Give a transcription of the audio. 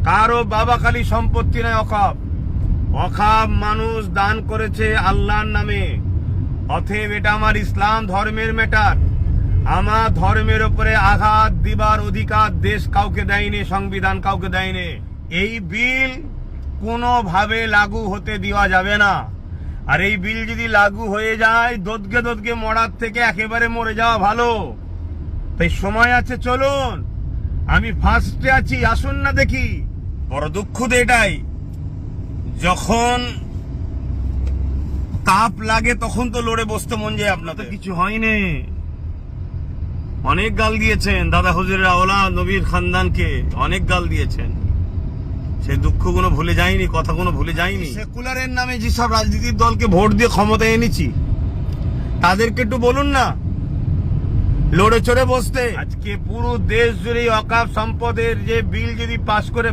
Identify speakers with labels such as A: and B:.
A: কারো বাবা খালি সম্পত্তি নয় অকাপ। অকাপ মানুষ দান করেছে আল্লাহর নামে। অতএব এটা আমার ইসলাম ধর্মের ম্যাটার। আমার ধর্মের উপরে আঘাত দিবার অধিকার দেশ কাউকে দেয়নি, সংবিধান কাউকে দেয়নি। এই বিল কোনোভাবে লাগু হতে দেওয়া যাবে না। আর এই বিল যদি লাগু হয়ে যায়, দোদকে মরার থেকে একেবারে মরে যাওয়া ভালো। তাই সময় আছে, চলুন। আমি ফার্স্টে আছি, আসুন না দেখি। বড় দুঃখ তো এটাই, যখন তাপ লাগে তখন তো লড়ে বসতে মন যায়। আপনার তো কিছু হয়নি। অনেক গাল দিয়েছেন দাদা হুজুরের আওলাদ নবীর খানদানকে, অনেক গাল দিয়েছেন। সেই দুঃখগুলো ভুলে যায়নি, কথাগুলো ভুলে যায়নি। সেকুলারের নামে যেসব রাজনীতির দলকে ভোট দিয়ে ক্ষমতায় এনেছি, তাদেরকে একটু বলুন না লড়ে চড়ে বসতে। আজকে পুরো দেশ জুড়ে অকাপ সম্পদের যে বিল যদি পাশ করে